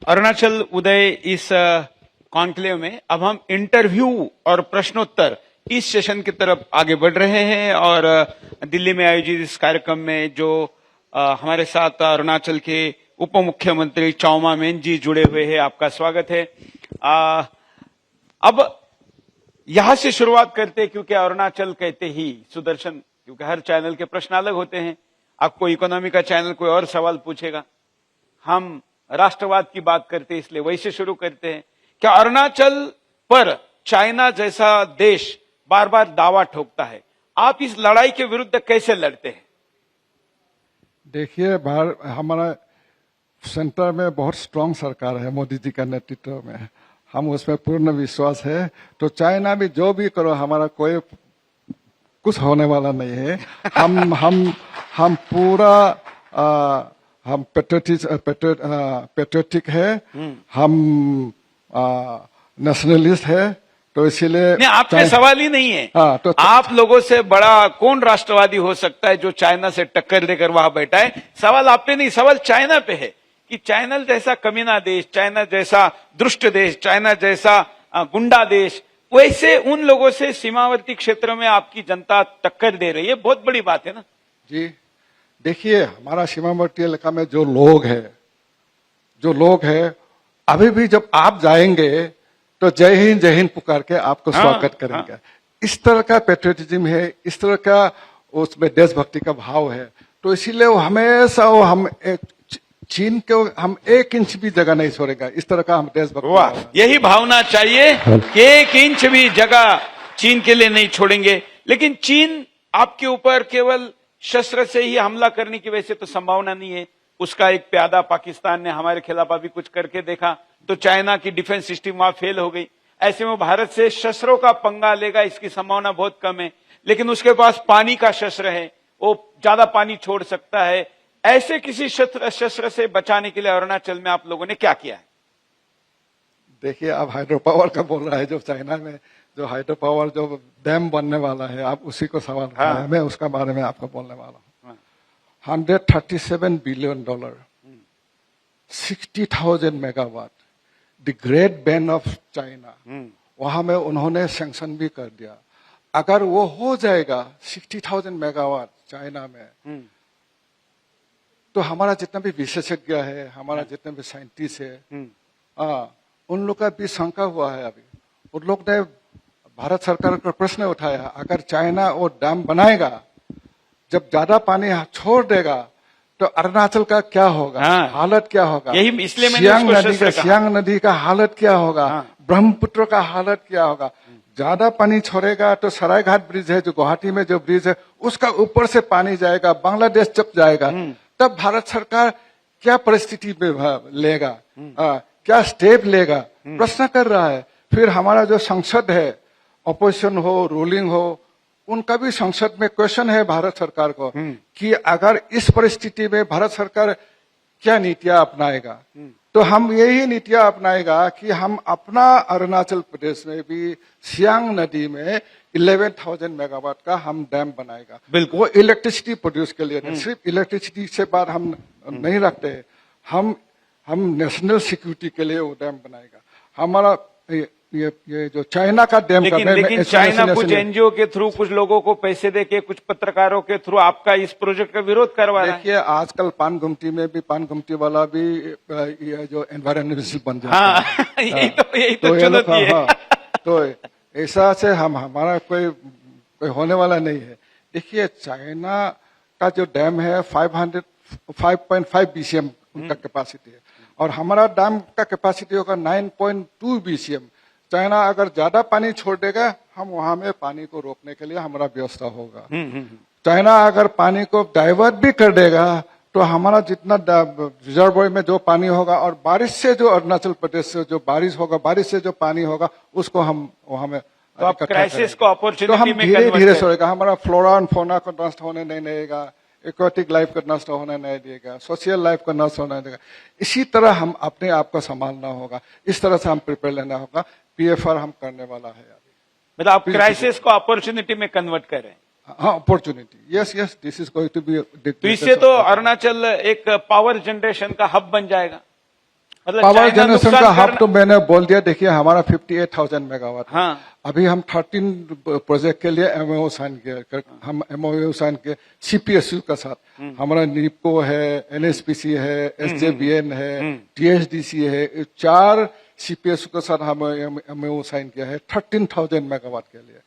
अरुणाचल उदय इस कॉन्क्लेव में अब हम इंटरव्यू और प्रश्नोत्तर इस सेशन की तरफ आगे बढ़ रहे हैं और दिल्ली में आयोजित इस कार्यक्रम में जो हमारे साथ अरुणाचल के उप मुख्यमंत्री चाउमा मेन जी जुड़े हुए हैं, आपका स्वागत है। अब यहां से शुरुआत करते हैं क्योंकि अरुणाचल कहते ही सुदर्शन, क्योंकि हर चैनल के प्रश्न अलग होते हैं। आपको इकोनॉमी का चैनल कोई और सवाल पूछेगा, हम राष्ट्रवाद की बात करते हैं, इसलिए वैसे शुरू करते हैं। क्या अरुणाचल पर चाइना जैसा देश बार बार दावा ठोकता है, आप इस लड़ाई के विरुद्ध कैसे लड़ते हैं? देखिए, हमारा सेंटर में बहुत स्ट्रांग सरकार है मोदी जी का नेतृत्व में, हम उसमें पूर्ण विश्वास है। तो चाइना भी जो भी करो, हमारा कोई कुछ होने वाला नहीं है। हम पूरा हम पेट्रियोटिक है, हम नेशनलिस्ट है, तो इसीलिए नहीं, आपसे सवाल ही नहीं है। हाँ, तो आप लोगों से बड़ा कौन राष्ट्रवादी हो सकता है जो चाइना से टक्कर लेकर वहां बैठा है? सवाल आप पे नहीं, सवाल चाइना पे है कि चाइना जैसा कमीना देश, चाइना जैसा दुष्ट देश, चाइना जैसा गुंडा देश, वैसे उन लोगों से सीमावर्ती क्षेत्रों में आपकी जनता टक्कर दे रही है। बहुत बड़ी बात है ना जी। देखिए, हमारा सीमावर्ती इलाका में जो लोग है अभी भी जब आप जाएंगे तो जय हिंद पुकार के आपको स्वागत करेंगे। इस तरह का पेट्रियटिज्म है, इस तरह का उसमें देशभक्ति का भाव है। तो इसीलिए वो हमेशा हम चीन को हम 1 इंच भी जगह नहीं छोड़ेगा, इस तरह का हम देशभक्त। वाह, यही भावना चाहिए कि 1 इंच भी जगह चीन के लिए नहीं छोड़ेंगे। लेकिन चीन आपके ऊपर केवल शस्त्र से ही हमला करने की वैसे तो संभावना नहीं है। उसका एक प्यादा पाकिस्तान ने हमारे खिलाफ अभी कुछ करके देखा तो चाइना की डिफेंस सिस्टम वहां फेल हो गई। ऐसे में भारत से शस्त्रों का पंगा लेगा, इसकी संभावना बहुत कम है। लेकिन उसके पास पानी का शस्त्र है, वो ज्यादा पानी छोड़ सकता है। ऐसे किसी शस्त्र से बचाने के लिए अरुणाचल में आप लोगों ने क्या किया है? देखिए, आप हाइड्रो पावर का बोल रहा है, जो चाइना में जो हाइड्रो पावर जो डैम बनने वाला है, आप उसी को सवाल उठाया है। मैं उसका बारे में आपको बोलने वाला हूँ। $137 billion, 60,000 megawatt, the great ban of China, वहां में उन्होंने सैंक्शन भी कर दिया। अगर वो हो जाएगा 60,000 मेगावाट चाइना में, तो हमारा जितना भी विशेषज्ञ है, हमारा जितने भी साइंटिस्ट है, उन लोग का भी शंका हुआ है। अभी उन लोग ने भारत सरकार को प्रश्न उठाया, अगर चाइना वो डैम बनाएगा, जब ज्यादा पानी छोड़ देगा तो अरुणाचल का क्या होगा? हालत क्या होगा? यही इसलिए मैंने सियांग नदी का हालत क्या होगा? ब्रह्मपुत्र का हालत क्या होगा? ज्यादा पानी छोड़ेगा तो सरायघाट ब्रिज है, जो गुवाहाटी में जो ब्रिज है, उसका ऊपर से पानी जाएगा, बांग्लादेश चप जाएगा। तब भारत सरकार क्या परिस्थिति में लेगा, क्या स्टेप लेगा, प्रश्न कर रहा है। फिर हमारा जो संसद है, ऑपोजिशन हो रूलिंग हो, उनका भी संसद में क्वेश्चन है भारत सरकार को कि अगर इस परिस्थिति में भारत सरकार क्या नीतियां अपनाएगा। तो हम यही नीतियां अपनाएगा कि हम अपना अरुणाचल प्रदेश में भी सियांग नदी में 11,000 मेगावाट का हम डैम बनाएगा। वो इलेक्ट्रिसिटी प्रोड्यूस के लिए नहीं, सिर्फ इलेक्ट्रिसिटी से बात हम नहीं रखते, हम नेशनल सिक्योरिटी के लिए वो डैम बनाएगा। हमारा ये जो चाइना का डैम लेकिन चाइना कुछ एनजीओ के थ्रू, कुछ लोगों को पैसे देके, कुछ पत्रकारों के थ्रू आपका इस प्रोजेक्ट का विरोध करवा रहा है। देखिए, आजकल पानगुमटी में भी पानगुमटी वाला भी ये जो एनवायरमेंटलिस्ट बन जाता है। यही तो चुनौती है। तो ऐसा से हमारा कोई होने वाला नहीं है। देखिए, चाइना का जो डैम है 5.5 BCM उनका कैपेसिटी है, और हमारा डैम का कैपेसिटी होगा 9.2 BCM। चाइना अगर ज्यादा पानी छोड़ देगा, हम वहां में पानी को रोकने के लिए हमारा व्यवस्था होगा। चाइना अगर पानी को डाइवर्ट भी कर देगा, तो हमारा जितना रिजर्वोयर में जो पानी होगा और बारिश से जो अरुणाचल प्रदेश से जो बारिश होगा, बारिश से जो पानी होगा, उसको हम वहां में तो आप क्राइसिस को अपॉर्चुनिटी में धीरे धीरे छोड़ेगा। हमारा फ्लोरा एंड फौना को नष्ट होने नहीं देगा, एक्वाटिक लाइफ को नष्ट होने नहीं देगा, सोशल लाइफ को नष्ट होने देगा। इसी तरह हम अपने आप को संभालना होगा, इस तरह से हम प्रिपेयर लेना होगा। PFR हम करने वाला है अभी। मतलब आप क्राइसिस को अपॉर्चुनिटी में कन्वर्ट करें। हाँ, opportunity, yes, this is going to be. तो इससे तो अरुणाचल एक पावर जनरेशन का हब बन जाएगा। मतलब पावर चाइना जनरेशन नुकसान का हाफ करना- तो मैंने बोल दिया। देखिए हमारा 58,000 मेगावाट है। हाँ। अभी हम 13 प्रोजेक्ट के लिए एमओयू साइन किया। हम एमओयू साइन किए सीपीएसयू के साथ। हमारा निपको है, एनएसपीसी है, एसजेबीएन है, टीएचडीसी है, 4 सीपीएसयू के साथ हम एमओयू साइन किया है 13,000 मेगावाट के लिए।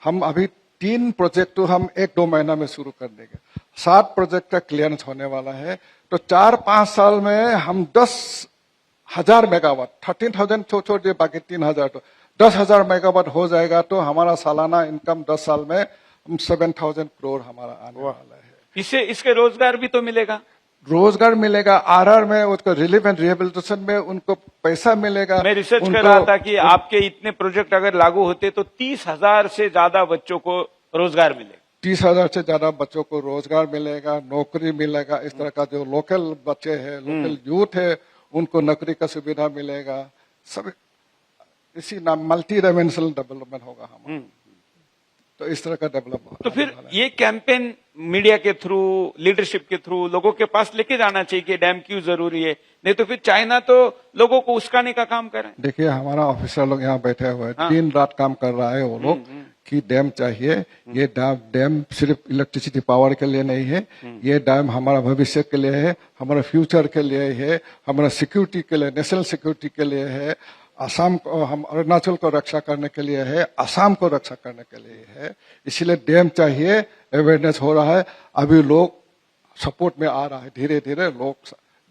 हम अभी 3 प्रोजेक्ट तो हम 1-2 महीना में शुरू कर देंगे। 7 प्रोजेक्ट का क्लियरेंस होने वाला है। तो 4-5 साल में हम 10,000 मेगावाट, 13,000 छोड़ दिए, बाकी 3,000 तो 10,000 मेगावाट हो जाएगा। तो हमारा सालाना इनकम 10 साल में 7,000 करोड़ हमारा आने वाला है। इसके रोजगार भी तो मिलेगा। रोजगार मिलेगा, आरआर में उसको रिलीफ एंड रिहेबिलिटेशन में उनको पैसा मिलेगा। मैं रिसर्च कर उनको- रहा था कि आपके इतने प्रोजेक्ट अगर लागू होते तो 30,000 से ज्यादा बच्चों को रोजगार मिलेगा। 30,000 से ज्यादा बच्चों को रोजगार मिलेगा, नौकरी मिलेगा। इस तरह का जो लोकल बच्चे हैं, लोकल यूथ है, उनको नौकरी का सुविधा मिलेगा। सब इसी नाम मल्टी डायमेंशनल डेवलपमेंट होगा हम। तो इस तरह का डेवलपमेंट। तो फिर ये कैंपेन मीडिया के थ्रू, लीडरशिप के थ्रू लोगों के पास लेके जाना चाहिए कि डैम क्यों जरूरी है, नहीं तो फिर चाइना तो लोगों को उस्काने का काम कर रहे हैं। देखिए हमारा ऑफिसर लोग यहाँ बैठे हुए हैं, हाँ। 3 रात काम कर रहा है वो लोग कि डैम चाहिए। ये डैम सिर्फ इलेक्ट्रिसिटी पावर के लिए नहीं है, ये डैम हमारा भविष्य के लिए है, हमारा फ्यूचर के लिए है, हमारा सिक्योरिटी के लिए, नेशनल सिक्योरिटी के लिए है, असम को, हम अरुणाचल को रक्षा करने के लिए है, असम को रक्षा करने के लिए है। इसलिए डैम चाहिए। अवेयरनेस हो रहा है, अभी लोग सपोर्ट में आ रहा है, धीरे धीरे लोग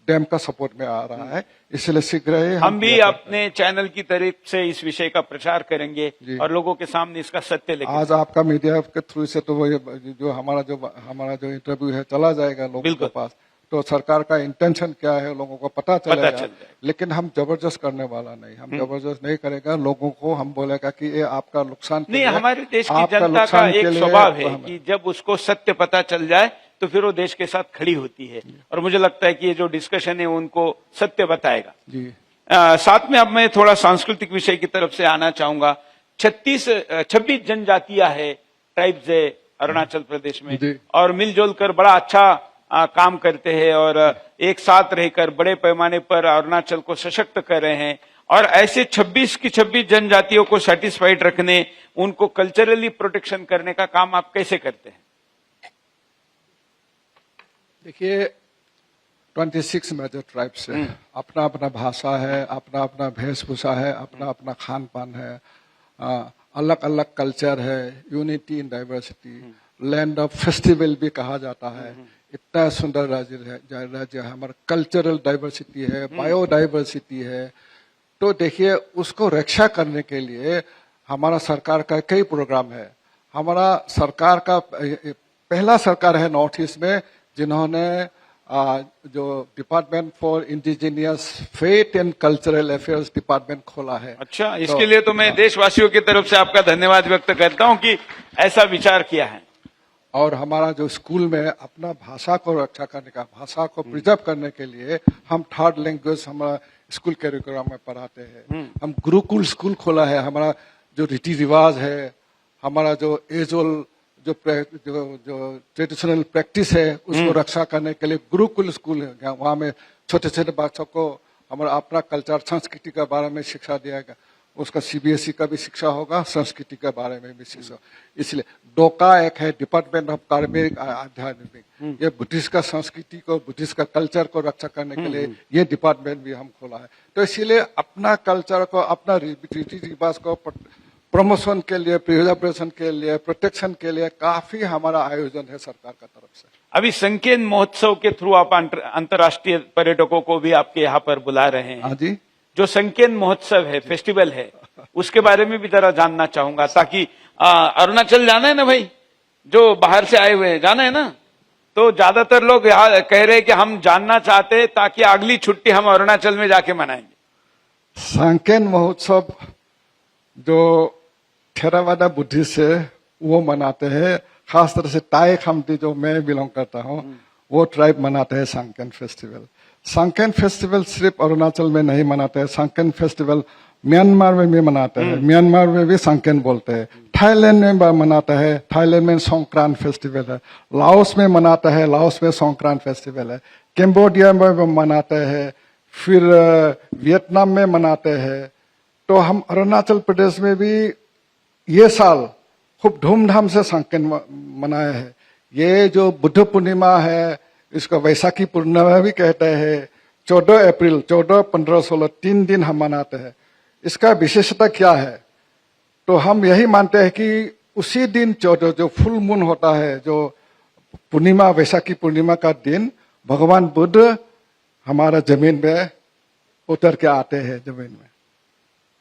डैम का सपोर्ट में आ रहा है। इसलिए शीघ्र ही हम भी अपने चैनल की तरफ से इस विषय का प्रचार करेंगे और लोगों के सामने इसका सत्य लेके आज आपका मीडिया के थ्रू से तो वो जो हमारा जो इंटरव्यू है चला जाएगा लोगों के पास। तो सरकार का इंटेंशन क्या है लोगों को पता चलेगा। लेकिन हम जबरदस्त करने वाला नहीं, हम जबरदस्त नहीं करेगा। लोगों को हम बोलेगा कि ये आपका नुकसान नहीं, हमारे देश की जनता का एक स्वभाव है कि जब उसको सत्य पता चल जाए तो फिर वो देश के साथ खड़ी होती है। और मुझे लगता है कि ये जो डिस्कशन है उनको सत्य बताएगा। जी। साथ में अब मैं थोड़ा सांस्कृतिक विषय की तरफ से आना चाहूंगा। 26 जनजातियां है, ट्राइब्स है अरुणाचल प्रदेश में, और मिलजुल कर बड़ा अच्छा काम करते हैं और एक साथ रहकर बड़े पैमाने पर अरुणाचल को सशक्त कर रहे हैं। और ऐसे 26 की 26 जनजातियों को सेटिस्फाइड रखने, उनको कल्चरली प्रोटेक्शन करने का काम आप कैसे करते हैं? देखिए 26 मेजर ट्राइब्स है, अपना अपना भाषा है, अपना अपना वेशभूषा है, अपना अपना खान पान है, अलग अलग कल्चर है, unity in diversity, land of festival भी कहा जाता है। इतना सुंदर राज्य है, हमारा कल्चरल डाइवर्सिटी है, बायोडाइवर्सिटी है। तो देखिए उसको रक्षा करने के लिए हमारा सरकार का कई प्रोग्राम है। हमारा सरकार का पहला सरकार है नॉर्थ ईस्ट में जिन्होंने जो department for indigenous faith and cultural affairs department खोला है। अच्छा, इसके लिए तो मैं देशवासियों की तरफ से आपका धन्यवाद व्यक्त करता हूं कि ऐसा विचार किया है। और हमारा जो स्कूल में अपना भाषा को रक्षा करने का, भाषा को प्रिजर्व करने के लिए हम 3rd लैंग्वेज हमारा स्कूल कैरिकुलम में पढ़ाते हैं। हम गुरुकुल स्कूल खोला है। हमारा जो रीति रिवाज है, हमारा जो एजुअल जो ट्रेडिशनल प्रैक्टिस है उसको रक्षा करने के लिए गुरुकुल स्कूल है। वहाँ में छोटे छोटे बच्चों को हमारा अपना कल्चर, संस्कृति के बारे में शिक्षा दिया गया। उसका सीबीएसई का भी शिक्षा होगा, संस्कृति के बारे में भी शिक्षा। इसलिए डोका एक है, डिपार्टमेंट ऑफ कार्मिक आध्यात्मिक, ये बुद्धिस्ट का संस्कृति को, बुद्धिस्ट का कल्चर को रक्षा करने के लिए ये डिपार्टमेंट भी हम खोला है। तो इसीलिए अपना कल्चर को, अपना रीति रिवाज को प्रमोशन के लिए, प्रिजर्वेशन के लिए, प्रोटेक्शन के लिए काफी हमारा आयोजन है सरकार का तरफ से। अभी संकेत महोत्सव के थ्रू आप अंतर्राष्ट्रीय पर्यटकों को भी आपके यहाँ पर बुला रहे हैं। हाँ जी। जो संकेत महोत्सव है, फेस्टिवल है, उसके बारे में भी जरा जानना चाहूंगा, ताकि अरुणाचल जाना है ना भाई, जो बाहर से आए हुए हैं, जाना है ना, तो ज्यादातर लोग यहाँ कह रहे हैं कि हम जानना चाहते हैं ताकि अगली छुट्टी हम अरुणाचल में जाके मनाएंगे। संकेत महोत्सव जो थेरावादा बुद्धिस्ट है वो मनाते हैं, खास तरह से ताई खमती जो मैं बिलोंग करता हूँ वो ट्राइब मनाते हैं संकेत फेस्टिवल। संकेत फेस्टिवल सिर्फ अरुणाचल में नहीं मनाते हैं, संकेत फेस्टिवल म्यांमार में भी मनाते हैं, म्यांमार में भी संकेत बोलते हैं, थाईलैंड में भी मनाता है, थाईलैंड में संक्रांत फेस्टिवल है, लाओस में मनाता है, लाओस में संक्रांत फेस्टिवल है, कैम्बोडिया में भी मनाते हैं, फिर वियतनाम में मनाते हैं। तो हम अरुणाचल प्रदेश में भी ये साल खूब धूमधाम से संक्रांति मनाए हैं। ये जो बुद्ध पूर्णिमा है, इसको वैशाखी पूर्णिमा भी कहते हैं। 14 अप्रैल, 14, 15, 16 3 दिन हम मनाते हैं। इसका विशेषता क्या है? तो हम यही मानते हैं कि उसी दिन 14 जो फुल मून होता है, जो पूर्णिमा, वैशाखी पूर्णिमा का दिन, भगवान बुद्ध हमारा जमीन में उतर के आते हैं जमीन में।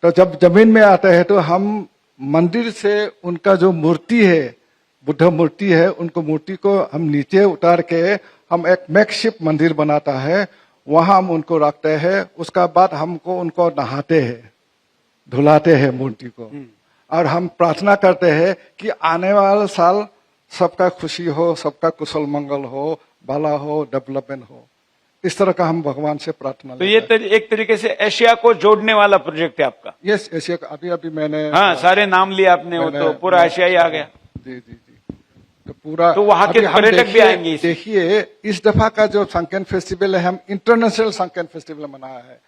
तो जब जमीन में आते हैं तो हम मंदिर से उनका जो मूर्ति है, बुद्ध मूर्ति है, उनको मूर्ति को हम नीचे उतार के हम एक मैकशिफ्ट मंदिर बनाता है, वहां हम उनको रखते हैं। उसका बाद हमको उनको नहाते हैं, धुलाते हैं मूर्ति को, और हम प्रार्थना करते हैं कि आने वाला साल सबका खुशी हो, सबका कुशल मंगल हो, भला हो, डेवलपमेंट हो। इस तरह का हम भगवान से प्रार्थना। तो ये एक तरीके से एशिया को जोड़ने वाला प्रोजेक्ट है आपका। यस, एशिया का अभी मैंने, हाँ, सारे नाम लिए आपने, वो तो पूरा एशिया ही आ गया। जी जी जी। तो पूरा, तो वहां के पर्यटक भी आएंगे। देखिए, इस दफा का जो संक्रांति फेस्टिवल है, हम इंटरनेशनल संक्रांति फेस्टिवल मनाया है।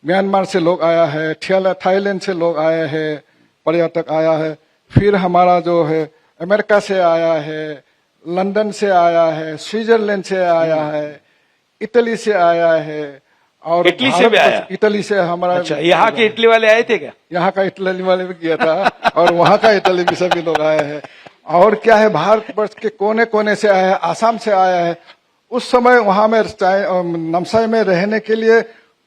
म्यांमार से लोग आया है, थाईलैंड से लोग आए हैं, पर्यटक आया है। फिर हमारा जो है अमेरिका से आया है, लंदन से आया है, स्विट्जरलैंड से आया है, इटली से आया है, और इटली से भी आया। इटली से हमारा। अच्छा, यहाँ के इटली वाले आए थे क्या? यहाँ का इटली वाले भी किया था और वहाँ का इटली भी सभी लोग आए हैं। और क्या है, भारतवर्ष के कोने कोने से आया है, आसाम से आया है। उस समय वहां में नामसाई में रहने के लिए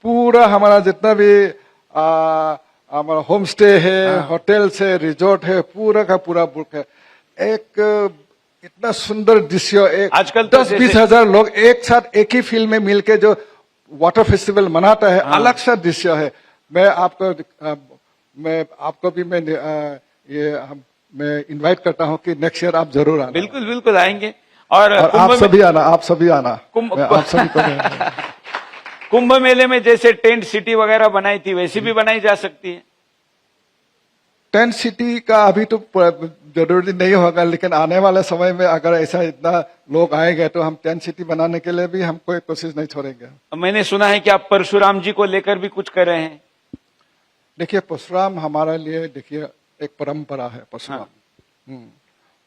पूरा हमारा जितना भी हमारा होम स्टे है, होटल से रिजॉर्ट है, पूरा का पूरा बुक है। एक इतना सुंदर दृश्य, आजकल 10-20 हजार लोग एक साथ एक ही फील्ड में मिलके जो वाटर फेस्टिवल मनाता है, अलग सा दृश्य है। मैं आपको भी मैं इनवाइट करता हूं कि नेक्स्ट ईयर आप जरूर आना। बिल्कुल बिल्कुल आएंगे। और आप सभी आना, आप सभी आना। आप सभी को कुंभ मेले में जैसे टेंट सिटी वगैरह बनाई थी, वैसी भी बनाई जा सकती है। टेंट सिटी का अभी तो जरूरी नहीं होगा, लेकिन आने वाले समय में अगर ऐसा इतना लोग आएंगे तो हम टेंट सिटी बनाने के लिए भी हम कोई कोशिश नहीं छोड़ेंगे। मैंने सुना है कि आप परशुराम जी को लेकर भी कुछ कर रहे हैं। देखिए, परशुराम हमारे लिए, देखिए, एक परंपरा है परशुराम।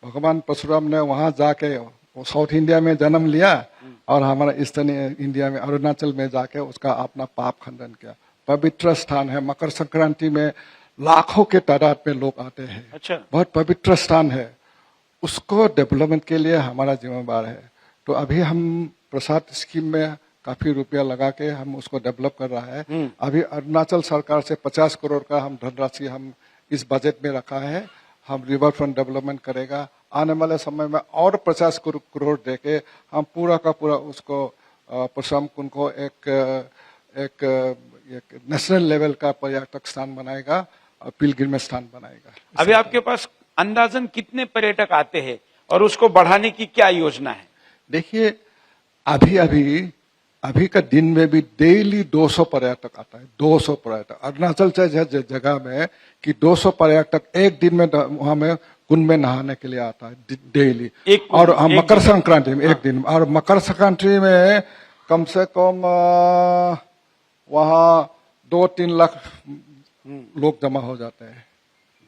भगवान परशुराम ने वहां जाके, वो साउथ इंडिया में जन्म लिया और हमारा ईस्टर्न इंडिया में, अरुणाचल में जाके उसका अपना पाप खंडन किया। पवित्र स्थान है, मकर संक्रांति में लाखों के तादाद में लोग आते हैं। अच्छा, बहुत पवित्र स्थान है। उसको डेवलपमेंट के लिए हमारा जिम्मेदार है। तो अभी हम प्रसाद स्कीम में काफी रुपया लगा के हम उसको डेवलप कर रहा है। अभी अरुणाचल सरकार से 50 करोड़ का हम धनराशि हम इस बजट में रखा है। हम रिवर फ्रंट डेवलपमेंट करेगा। आने वाले समय में और 50 करोड़ देके हम पूरा का पूरा उसको परशुराम कुंड को एक नेशनल लेवल का पर्यटक स्थान बनाएगा, पिलग्रिमेज स्थान बनाएगा। अभी आपके पास अंदाजन कितने पर्यटक आते हैं और उसको बढ़ाने की क्या योजना है? देखिए, अभी का दिन में भी डेली 200 पर्यटक आता है। 200 पर्यटक अरुणाचल से जगह में कि 200 पर्यटक एक दिन में वहां में कुंड में नहाने के लिए आता है डेली। और मकर संक्रांति में एक दिन, और मकर संक्रांति में कम से कम वहां 2-3 लाख लोग जमा हो जाते हैं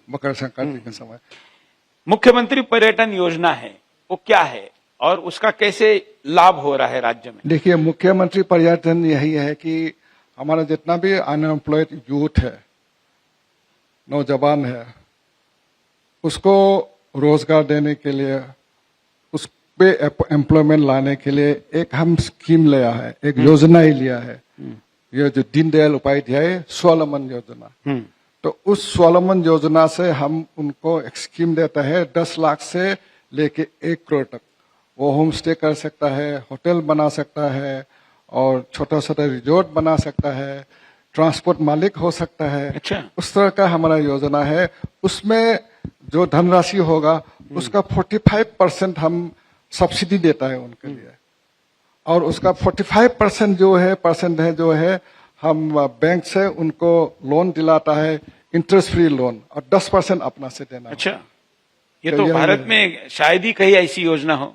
मकर संक्रांति के समय। मुख्यमंत्री पर्यटन योजना है, वो क्या है और उसका कैसे लाभ हो रहा है राज्य में? देखिए, मुख्यमंत्री पर्यटन यही है कि हमारा जितना भी अनएम्प्लॉयड यूथ है, नौजवान है, उसको रोजगार देने के लिए, उस पे एम्प्लॉयमेंट लाने के लिए एक हम स्कीम लिया है, एक योजना ही लिया है। ये जो दीनदयाल उपाध्याय स्वावलंबन योजना। तो उस स्वावलंबन योजना से हम उनको एक स्कीम देता है 10 लाख से लेके 1 करोड़ तक। वो होम स्टे कर सकता है, होटल बना सकता है, और छोटा छोटा रिजॉर्ट बना सकता है, ट्रांसपोर्ट मालिक हो सकता है। अच्छा। उस तरह का हमारा योजना है। उसमें जो धनराशि होगा उसका 45% हम सब्सिडी देता है उनके लिए, और उसका 45% जो है हम बैंक से उनको लोन दिलाता है, इंटरेस्ट फ्री लोन, और 10% अपना से देना। अच्छा, ये तो भारत में शायद ही कहीं ऐसी योजना हो।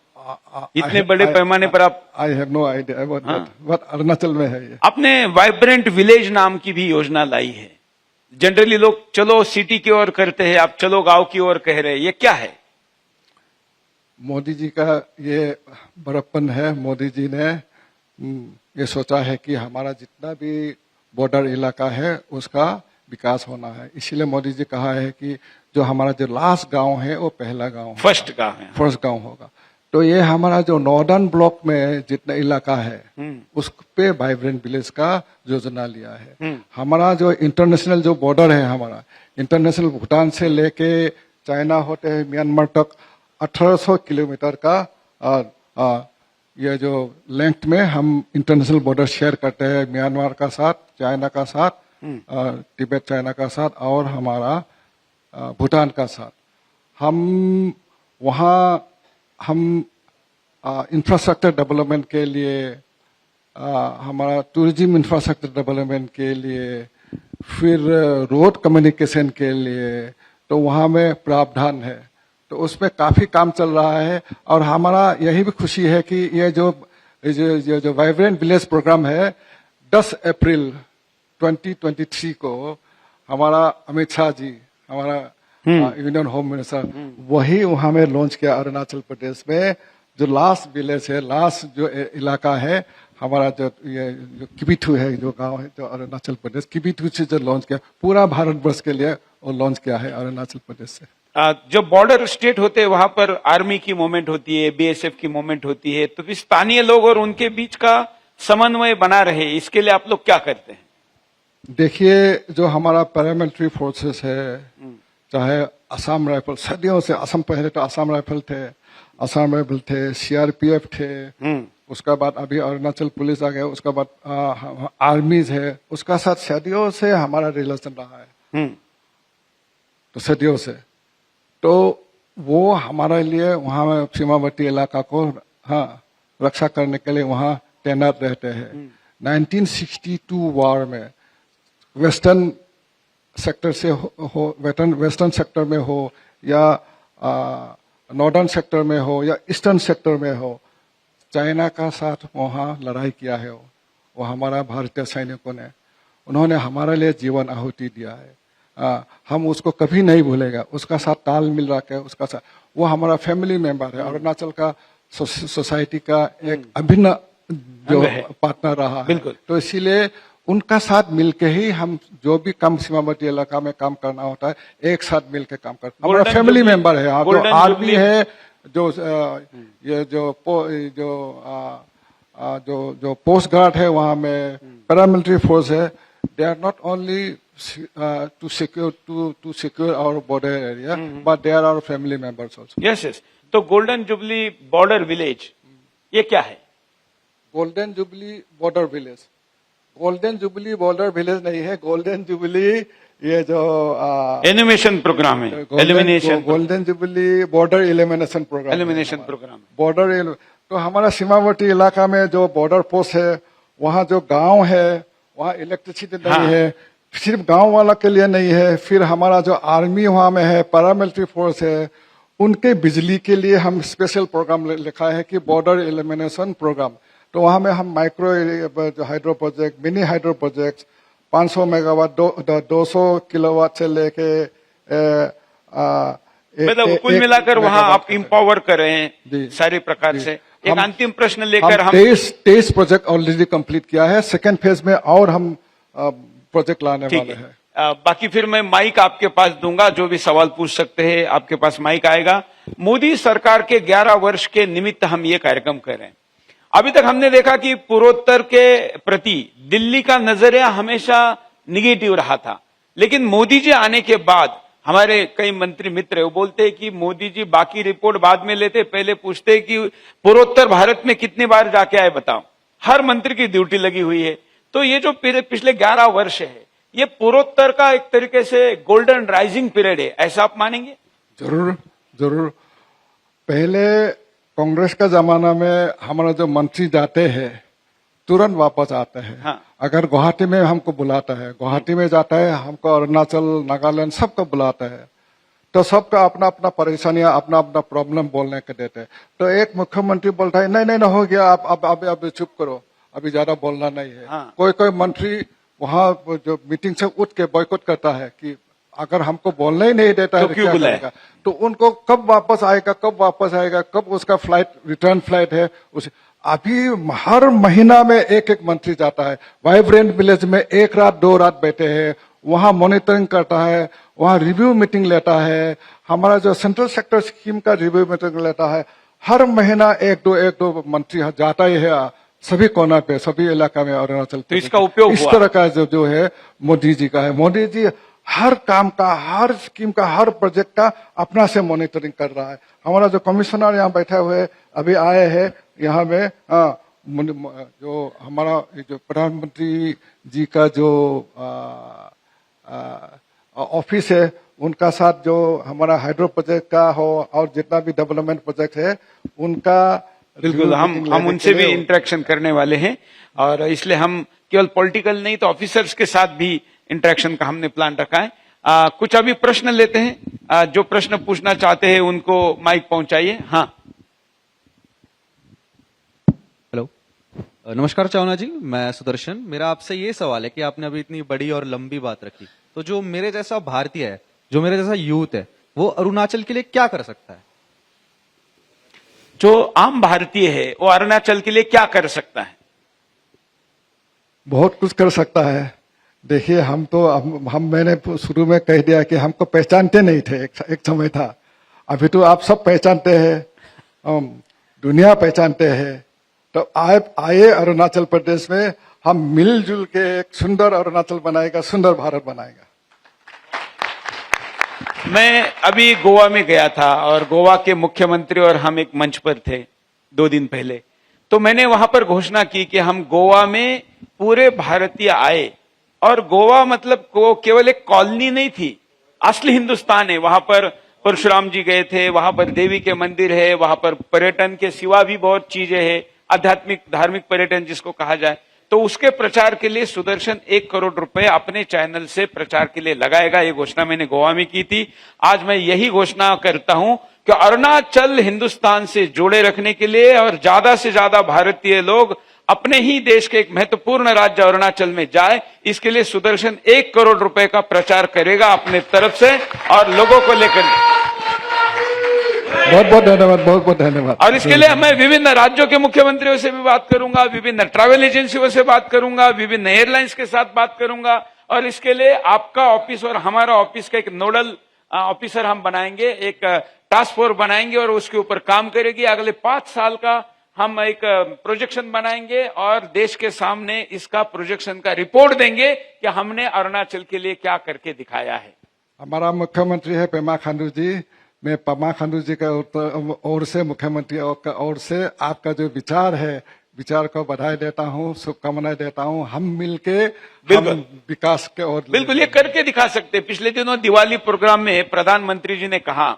इतने बड़े पैमाने पर आप I have no idea but Arunachal में है ये। आपने वाइब्रेंट विलेज नाम की भी योजना लाई है। जनरली लोग चलो सिटी की ओर करते हैं, आप चलो गांव की ओर कह रहे हैं, ये क्या है? मोदी जी का ये बड़प्पन है। मोदी जी ने ये सोचा है कि हमारा जितना भी बॉर्डर इलाका है उसका विकास होना है। इसीलिए मोदी जी कहा है कि जो हमारा जो लास्ट गांव है वो पहला गांव फर्स्ट का है। फर्स्ट गांव होगा। तो ये हमारा जो नॉर्दर्न ब्लॉक में जितना इलाका है उस पे वाइब्रेंट विलेज का योजना लिया है। हमारा जो इंटरनेशनल जो बॉर्डर है, हमारा इंटरनेशनल भूटान से लेके चाइना होते हैं म्यांमार तक 1800 किलोमीटर का ये जो लेंथ में हम इंटरनेशनल बॉर्डर शेयर करते हैं म्यांमार का साथ, चाइना का साथ, तिब्बत चाइना का साथ और हमारा भूटान का साथ। हम वहाँ हम इंफ्रास्ट्रक्चर डेवलपमेंट के लिए, हमारा टूरिज्म इंफ्रास्ट्रक्चर डेवलपमेंट के लिए, फिर रोड कम्युनिकेशन के लिए, तो वहाँ में प्रावधान है। तो उसमें काफी काम चल रहा है और हमारा यही भी खुशी है कि ये जो वाइब्रेंट विलेज प्रोग्राम है 10 अप्रैल 2023 को हमारा अमित शाह जी, हमारा यूनियन होम मिनिस्टर, वही वहां में लॉन्च किया अरुणाचल प्रदेश में। जो लास्ट विलेज है, लास्ट जो इलाका है हमारा, जो ये जो किबिथु है, जो गांव है, जो अरुणाचल प्रदेश किबिथु से जो लॉन्च किया, पूरा भारतवर्ष के लिए वो लॉन्च किया है अरुणाचल प्रदेश से। जो बॉर्डर स्टेट होते हैं वहां पर आर्मी की मूवमेंट होती है, बीएसएफ की मूवमेंट होती है, तो स्थानीय लोग और उनके बीच का समन्वय बना रहे, इसके लिए आप लोग क्या करते हैं? देखिए, जो हमारा पैरामिलिट्री फोर्सेस है, चाहे असम राइफल, सदियों से असम, पहले तो असम राइफल थे, असम राइफल थे, सीआरपीएफ थे, उसका बाद अभी अरुणाचल पुलिस आ गया, उसका बाद आर्मीज है, उसका साथ सदियों से हमारा रिलेशन रहा है। तो सदियों से तो वो हमारे लिए वहाँ सीमावर्ती इलाका को रक्षा करने के लिए वहाँ तैनात रहते हैं। 1962 वार में वेस्टर्न सेक्टर से हो, वेस्टर्न सेक्टर में हो या नॉर्दर्न सेक्टर में हो या ईस्टर्न सेक्टर में हो, चाइना का साथ वहाँ लड़ाई किया है। वो हमारा भारतीय सैनिकों ने, उन्होंने हमारे लिए जीवन आहुति दिया है। हम उसको कभी नहीं भूलेगा। उसका साथ ताल मिल रहा है, उसका साथ, वो हमारा फैमिली मेंबर है, अरुणाचल का सोसाइटी का एक अभिन्न जो पार्टनर रहा है। तो इसीलिए उनका साथ मिलके ही हम जो भी काम सीमावर्ती इलाका में काम करना होता है, एक साथ मिलके काम करते हैं। हमारा फैमिली मेंबर है। जो आर्मी है, जो ये जो पोस्ट गार्ड है, वहाँ में पैरामिलिट्री फोर्स है, they are not only to secure our border area, but they are our family members also. Yes, yes. तो गोल्डन जुबली बॉर्डर विलेज ये क्या है? Golden jubilee border village, golden jubilee border village नहीं है, golden jubilee ये जो elimination programme है, elimination, golden jubilee border elimination programme, elimination programme, border. तो हमारा सीमावर्ती इलाका में जो बॉर्डर पोस्ट है, वहाँ जो गांव है, वहाँ इलेक्ट्रिसिटी नहीं है, सिर्फ गांव वाला के लिए नहीं है। फिर हमारा जो आर्मी वहाँ में है, पैरामिलिट्री फोर्स है, उनके बिजली के लिए हम स्पेशल प्रोग्राम लिखा है कि बॉर्डर एलिमिनेशन प्रोग्राम। तो वहाँ में हम micro hydro project, mini hydro project, 500 megawatt, 200 kilowatt से लेके मतलब कुल मिलाकर वहाँ आप इम्पावर कर रहे हैं सारे प्रकार से। एक अंतिम प्रश्न लेकर हम 23 प्रोजेक्ट ऑलरेडी कंप्लीट किया है। सेकेंड फेज में और हम प्रोजेक्ट लाने वाले हैं। बाकी फिर मैं माइक आपके पास दूंगा, जो भी सवाल पूछ सकते हैं आपके पास माइक आएगा। मोदी सरकार के 11 वर्ष के निमित्त हम ये कार्यक्रम कर रहे हैं। अभी तक हमने देखा कि पूर्वोत्तर के प्रति दिल्ली का नजरिया हमेशा निगेटिव रहा था, लेकिन मोदी जी आने के बाद हमारे कई मंत्री मित्र वो बोलते हैं कि मोदी जी बाकी रिपोर्ट बाद में लेते, पहले पूछते कि पूर्वोत्तर भारत में कितनी बार जाके आए बताओ। हर मंत्री की ड्यूटी लगी हुई है। तो ये जो पिछले 11 वर्ष है, ये पूर्वोत्तर का एक तरीके से गोल्डन राइजिंग पीरियड है, ऐसा आप मानेंगे? जरूर जरूर। पहले कांग्रेस का जमाना में हमारा जो मंत्री जाते हैं तुरंत वापस आते हैं। हाँ। अगर गुवाहाटी में हमको बुलाता है, गुवाहाटी में जाता है, हमको अरुणाचल, नागालैंड सबको बुलाता है, तो सबका अपना अपना परेशानियां, अपना अपना प्रॉब्लम बोलने के देते हैं। तो एक मुख्यमंत्री बोलता है नहीं नहीं नहीं हो गया, आप अब चुप करो, अभी ज्यादा बोलना नहीं है। हाँ। कोई कोई मंत्री वहां जो मीटिंग से उठ के बॉयकॉट करता है कि अगर हमको बोलना ही नहीं देता तो है क्यों क्या बुलाए? करेगा? तो उनको कब वापस आएगा, कब उसका फ्लाइट, रिटर्न फ्लाइट है उसे। अभी हर महीना में एक एक मंत्री जाता है, वाइब्रेंट विलेज में 1 रात 2 रात बैठे हैं, वहां मॉनिटरिंग करता है, वहां रिव्यू मीटिंग लेता है, हमारा जो सेंट्रल सेक्टर स्कीम का रिव्यू मीटिंग लेता है। हर महीना एक दो मंत्री जाता ही है सभी कोना पे, सभी इलाका में अरुणाचल। तो इसका उपयोग इस हुआ? तरह का जो है मोदी जी का है। मोदी जी हर काम का, हर स्कीम का, हर प्रोजेक्ट का अपना से मॉनिटरिंग कर रहा है। हमारा जो कमिश्नर यहाँ बैठे हुए अभी आए हैं यहाँ में, जो हमारा जो प्रधानमंत्री जी का जो ऑफिस है, उनका साथ जो हमारा हाइड्रो प्रोजेक्ट का हो और जितना भी डेवलपमेंट प्रोजेक्ट है उनका बिल्कुल, हम उनसे भी इंटरेक्शन करने वाले हैं और इसलिए हम केवल पॉलिटिकल नहीं तो ऑफिसर्स के साथ भी इंटरेक्शन का हमने प्लान रखा है। कुछ अभी प्रश्न लेते हैं, जो प्रश्न पूछना चाहते हैं उनको माइक पहुंचाइए। हाँ, हेलो, नमस्कार चावना जी, मैं सुदर्शन। मेरा आपसे ये सवाल है कि आपने अभी इतनी बड़ी और लंबी बात रखी, तो जो मेरे जैसा भारतीय है, जो मेरे जैसा यूथ है, वो अरुणाचल के लिए क्या कर सकता है? जो आम भारतीय है वो अरुणाचल के लिए क्या कर सकता है? बहुत कुछ कर सकता है। देखिए, मैंने शुरू में कह दिया कि हमको पहचानते नहीं थे, एक समय था। अभी तो आप सब पहचानते हैं, दुनिया पहचानते हैं। तो आए अरुणाचल प्रदेश में, हम मिलजुल के एक सुंदर अरुणाचल बनाएगा, सुंदर भारत बनाएगा। मैं अभी गोवा में गया था और गोवा के मुख्यमंत्री और हम एक मंच पर थे 2 दिन पहले। तो मैंने वहां पर घोषणा की कि हम गोवा में पूरे भारतीय आए, और गोवा मतलब को केवल एक कॉलोनी नहीं थी, असली हिंदुस्तान है। वहां पर परशुराम जी गए थे, वहां पर देवी के मंदिर है, वहां पर पर्यटन के सिवा भी बहुत चीजें हैं, आध्यात्मिक धार्मिक पर्यटन जिसको कहा जाए। तो उसके प्रचार के लिए सुदर्शन 1 करोड़ रुपए अपने चैनल से प्रचार के लिए लगाएगा। ये घोषणा मैंने गोवा में की थी। आज मैं यही घोषणा करता हूं कि अरुणाचल हिंदुस्तान से जोड़े रखने के लिए और ज्यादा से ज्यादा भारतीय लोग अपने ही देश के एक महत्वपूर्ण राज्य अरुणाचल में जाए, इसके लिए सुदर्शन 1 करोड़ रुपए का प्रचार करेगा अपने तरफ से और लोगों को लेकर। बहुत बहुत धन्यवाद, बहुत बहुत धन्यवाद। और इसके लिए मैं विभिन्न राज्यों के मुख्यमंत्रियों से भी बात करूंगा, विभिन्न ट्रैवल एजेंसियों से बात करूंगा, विभिन्न एयरलाइंस के साथ बात करूंगा, और इसके लिए आपका ऑफिस और हमारा ऑफिस का एक नोडल ऑफिसर हम बनाएंगे, एक टास्क फोर्स बनाएंगे और उसके ऊपर काम करेगी। अगले 5 साल का हम एक प्रोजेक्शन बनाएंगे और देश के सामने इसका प्रोजेक्शन का रिपोर्ट देंगे कि हमने अरुणाचल के लिए क्या करके दिखाया है। हमारा मुख्यमंत्री है पेमा खांडू जी। मैं पेमा खांडू जी का ओर से, मुख्यमंत्री का ओर से आपका जो विचार है, विचार को बधाई देता हूँ, शुभकामनाएं देता हूँ। हम मिलके हम विकास के ओर बिल्कुल ये करके दिखा सकते। पिछले दिनों दिवाली प्रोग्राम में प्रधानमंत्री जी ने कहा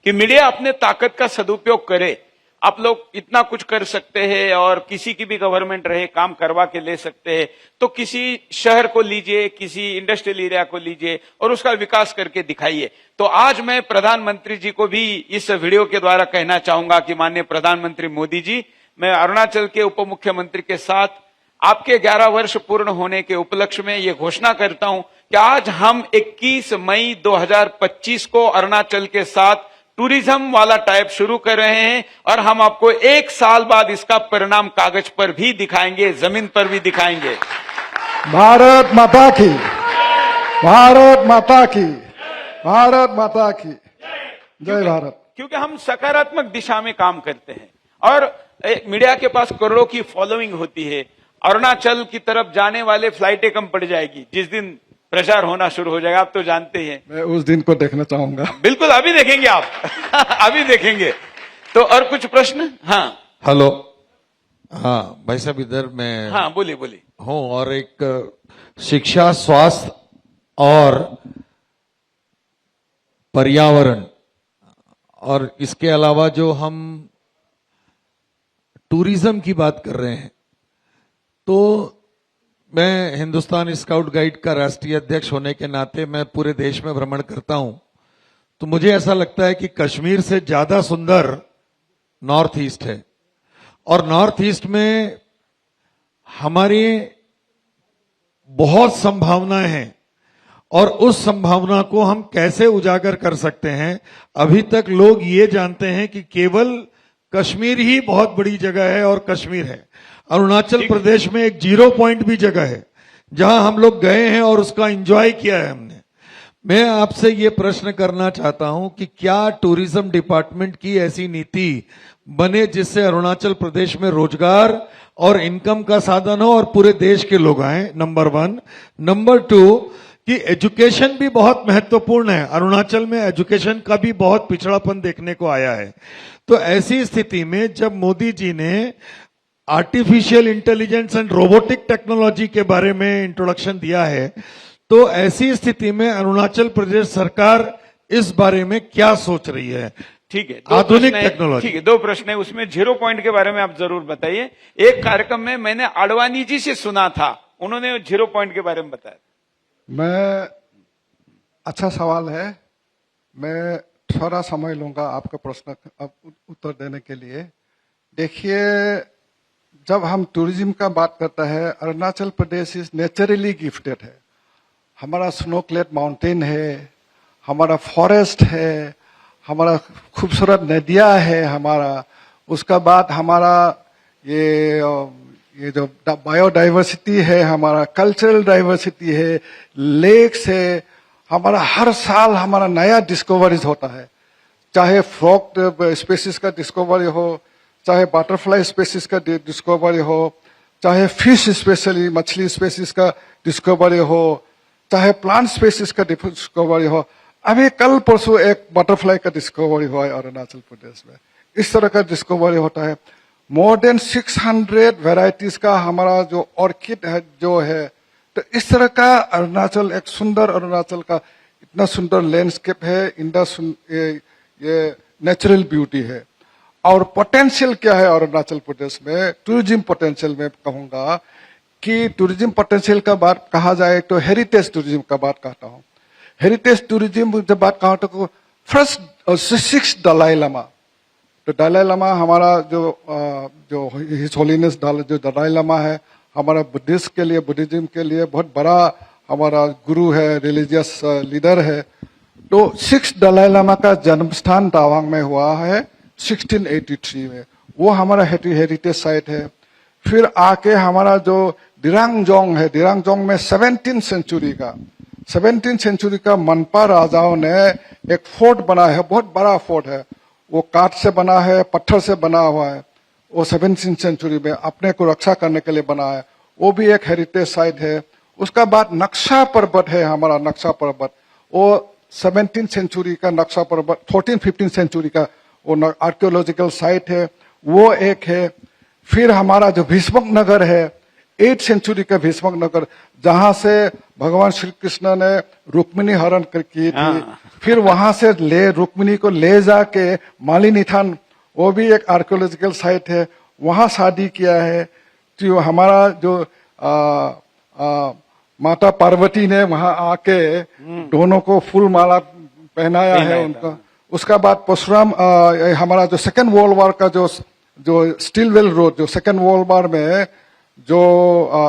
कि मीडिया अपने ताकत का सदुपयोग करे। आप लोग इतना कुछ कर सकते हैं और किसी की भी गवर्नमेंट रहे काम करवा के ले सकते हैं। तो किसी शहर को लीजिए, किसी इंडस्ट्रियल एरिया को लीजिए और उसका विकास करके दिखाइए। तो आज मैं प्रधानमंत्री जी को भी इस वीडियो के द्वारा कहना चाहूंगा कि माननीय प्रधानमंत्री मोदी जी, मैं अरुणाचल के उप मुख्यमंत्री के साथ आपके 11 वर्ष पूर्ण होने के उपलक्ष्य में ये घोषणा करता हूं कि आज हम 21 मई 2025 को अरुणाचल के साथ टूरिज्म वाला टाइप शुरू कर रहे हैं और हम आपको 1 साल बाद इसका परिणाम कागज पर भी दिखाएंगे, जमीन पर भी दिखाएंगे। भारत माता की, भारत माता की, भारत माता की जय भारत। क्योंकि हम सकारात्मक दिशा में काम करते हैं और मीडिया के पास करोड़ों की फॉलोइंग होती है। अरुणाचल की तरफ जाने वाले फ्लाइटें कम पड़ जाएगी जिस दिन प्रचार होना शुरू हो जाएगा। आप तो जानते हैं, मैं उस दिन को देखना चाहूंगा। बिल्कुल, अभी देखेंगे आप अभी देखेंगे। तो और कुछ प्रश्न? हाँ हेलो, हाँ भाई साहब, इधर मैं हाँ बोलिए बोलिए। हूँ और एक शिक्षा, स्वास्थ्य और पर्यावरण, और इसके अलावा जो हम टूरिज्म की बात कर रहे हैं, तो मैं हिंदुस्तान स्काउट गाइड का राष्ट्रीय अध्यक्ष होने के नाते मैं पूरे देश में भ्रमण करता हूं। तो मुझे ऐसा लगता है कि कश्मीर से ज्यादा सुंदर नॉर्थ ईस्ट है, और नॉर्थ ईस्ट में हमारी बहुत संभावनाएं हैं, और उस संभावना को हम कैसे उजागर कर सकते हैं। अभी तक लोग ये जानते हैं कि केवल कश्मीर ही बहुत बड़ी जगह है और कश्मीर है। अरुणाचल प्रदेश में एक 0 पॉइंट भी जगह है जहां हम लोग गए हैं और उसका एंजॉय किया है हमने। मैं आपसे ये प्रश्न करना चाहता हूं कि क्या टूरिज्म डिपार्टमेंट की ऐसी नीति बने जिससे अरुणाचल प्रदेश में रोजगार और इनकम का साधन हो और पूरे देश के लोग आए, नंबर 1। नंबर 2 कि एजुकेशन भी बहुत महत्वपूर्ण है। अरुणाचल में एजुकेशन का भी बहुत पिछड़ापन देखने को आया है। तो ऐसी स्थिति में जब मोदी जी ने artificial intelligence and robotic technology के बारे में इंट्रोडक्शन दिया है, तो ऐसी स्थिति में अरुणाचल प्रदेश सरकार इस बारे में क्या सोच रही है? ठीक है, आधुनिक टेक्नोलॉजी। ठीक है, 2 प्रश्न है उसमें। 0 पॉइंट के बारे में आप जरूर बताइए। एक कार्यक्रम में मैंने आडवाणी जी से सुना था, उन्होंने 0 पॉइंट के बारे में बताया। मैं अच्छा सवाल है, मैं थोड़ा समय लूंगा आपका प्रश्न उत्तर देने के लिए। देखिए, जब हम टूरिज्म का बात करता है, Arunachal Pradesh is naturally gifted है। हमारा स्नोक्लेड माउंटेन है, हमारा फॉरेस्ट है, हमारा खूबसूरत नदियां है हमारा। उसका बाद हमारा ये जो बायोडाइवर्सिटी है, हमारा कल्चरल डाइवर्सिटी है, लेक्स है। हमारा हर साल हमारा नया डिस्कवरीज होता है, चाहे फ्रॉग स्पेसीज का डिस्कवरी हो, चाहे बटरफ्लाई स्पेसीज का डिस्कवरी हो, चाहे फिश स्पेशली मछली स्पेसीज का डिस्कवरी हो, चाहे प्लांट स्पेसीज का डिस्कवरी हो। अभी कल परसों एक बटरफ्लाई का डिस्कवरी हुआ है अरुणाचल प्रदेश में। इस तरह का डिस्कवरी होता है। मोर देन 600 वेराइटीज का हमारा जो ऑर्किड है जो है। तो इस तरह का अरुणाचल, एक सुंदर अरुणाचल का इतना सुंदर लैंडस्केप है, ये नेचुरल ब्यूटी है। और पोटेंशियल क्या है अरुणाचल प्रदेश में, टूरिज्म पोटेंशियल में कहूंगा कि टूरिज्म पोटेंशियल का बात कहा जाए तो हेरिटेज टूरिज्म का बात कहता हूं। हेरिटेज टूरिज्म जब बात कहा तो फर्स्ट 6 दलाई लामा। तो दलाई लामा हमारा जो हिज होलीनेस जो दलाई लामा है, हमारा बुद्धिस्ट के लिए, बुद्धिज्म के लिए बहुत बड़ा हमारा गुरु है, रिलीजियस लीडर है। तो 6 दलाई लामा का जन्म स्थान तावांग में हुआ है 1683 में। वो हमारा हेरिटेज साइट है। फिर आके हमारा जो दिरांगजोंग है, दिरांगजोंग में 17th सेंचुरी का मनपा राजाओं ने एक फोर्ट बना है, बहुत बड़ा फोर्ट है। वो काठ से बना है, पत्थर से बना हुआ है। वो 17th सेंचुरी में अपने को रक्षा करने के लिए बना है। वो भी एक हेरिटेज साइट है। उसका बाद नक्शा पर्वत है, हमारा नक्शा पर्वत। वो 17th सेंचुरी का नक्शा पर्वत, 14th-15th सेंचुरी का वो आर्कियोलॉजिकल साइट है, वो एक है। फिर हमारा जो भीष्मक नगर है, 8th सेंचुरी का भीष्मक नगर, जहां से भगवान श्री कृष्ण ने रुक्मिणी हरण की थी। फिर वहां से रुक्मिणी को ले जाके मालिनीथान, वो भी एक आर्कियोलॉजिकल साइट है, वहां शादी किया है। तो हमारा जो माता पार्वती ने वहां आके दोनों को फूल माला पहनाया है उनका। उसका बाद परशुराम, हमारा जो सेकेंड वर्ल्ड वॉर का जो स्टीलवेल रोड, जो सेकेंड वर्ल्ड वॉर में जो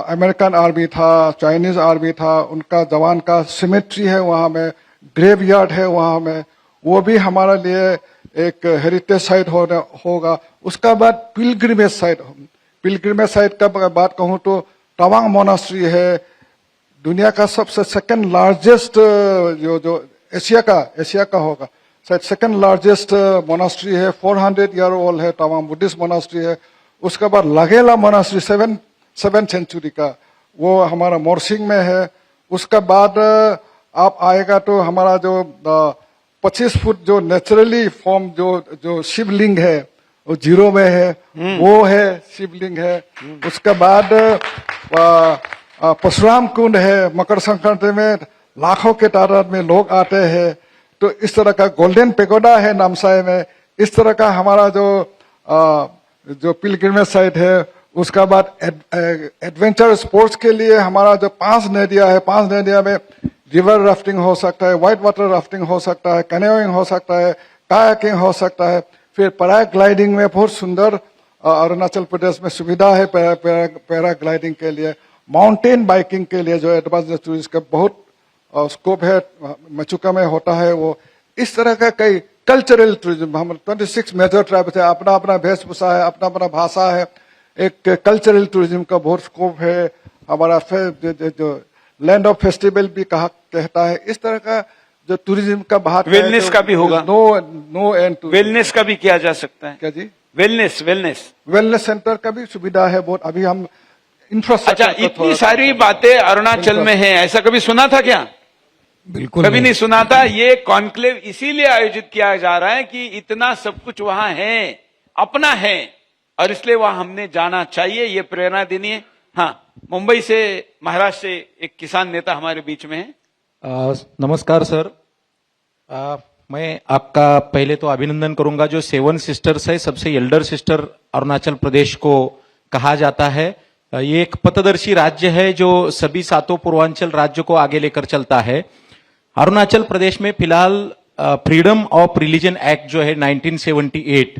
अमेरिकन आर्मी था, चाइनीज आर्मी था, उनका जवान का सिमेट्री है वहां में, ग्रेवयार्ड है वहां में। वो भी हमारे लिए एक हेरिटेज साइट होगा। उसका बाद पिलग्रिमेज साइट का बात कहूं तो तवांग मोनास्ट्री है, दुनिया का सबसे सेकंड लार्जेस्ट जो एशिया का होगा, शायद सेकंड लार्जेस्ट मोनास्ट्री है। 400 ईयर ओल्ड है, तवांग बुद्धिस्ट मोनास्ट्री है। उसके बाद लगेला मोनास्ट्री 7th सेंचुरी का, वो हमारा मोरसिंग में है। उसका बाद आप आएगा तो हमारा जो 25 फुट जो नेचुरली फॉर्म जो शिवलिंग है, वो 0 में है, वो है शिवलिंग है। उसके बाद परशुराम कुंड है, मकर संक्रांति में लाखों के तादाद में लोग आते हैं। तो इस तरह का गोल्डन पेगोडा है नामसाई में। इस तरह का हमारा जो पिलग्रिमेज साइट है। उसका बाद एडवेंचर स्पोर्ट्स के लिए हमारा जो 5 नदियां है, 5 नदियां में रिवर राफ्टिंग हो सकता है, व्हाइट वाटर राफ्टिंग हो सकता है, कैनोइंग हो सकता है, कायाकिंग हो सकता है। फिर पैराग्लाइडिंग में बहुत सुंदर अरुणाचल प्रदेश में सुविधा है पैराग्लाइडिंग के लिए। माउंटेन बाइकिंग के लिए जो एडवांस टूरिस्ट का बहुत स्कोप है, मचुका में होता है वो। इस तरह का कई कल्चरल टूरिज्म, हम 26 मेजर ट्राइब्स है, अपना अपना वेशभूषा है, अपना अपना भाषा है। एक कल्चरल टूरिज्म का बहुत स्कोप है। हमारा जो लैंड ऑफ फेस्टिवल भी कहता है। इस तरह का जो टूरिज्म का बात वेलनेस का भी होगा। नो एंड टू वेलनेस का भी किया जा सकता है। क्या जी? वेलनेस सेंटर का भी सुविधा है बहुत। अभी हम अच्छा, इंफ्रास्ट्रक्चर इतनी सारी बातें अरुणाचल में हैं, ऐसा कभी सुना था क्या? बिल्कुल कभी नहीं सुना था। ये कॉन्क्लेव इसीलिए आयोजित किया जा रहा है कि इतना सब कुछ वहां है, अपना है, और इसलिए वहां हमने जाना चाहिए। ये प्रेरणा देनी है। हाँ, मुंबई से, महाराष्ट्र से एक किसान नेता हमारे बीच में है। नमस्कार सर। मैं आपका पहले तो अभिनंदन करूंगा। जो 7 सिस्टर्स है, सबसे एल्डर सिस्टर अरुणाचल प्रदेश को कहा जाता है। ये एक पथदर्शी राज्य है जो सभी 7 पूर्वांचल राज्यों को आगे लेकर चलता है। अरुणाचल प्रदेश में फिलहाल फ्रीडम ऑफ रिलीजन एक्ट जो है 1978,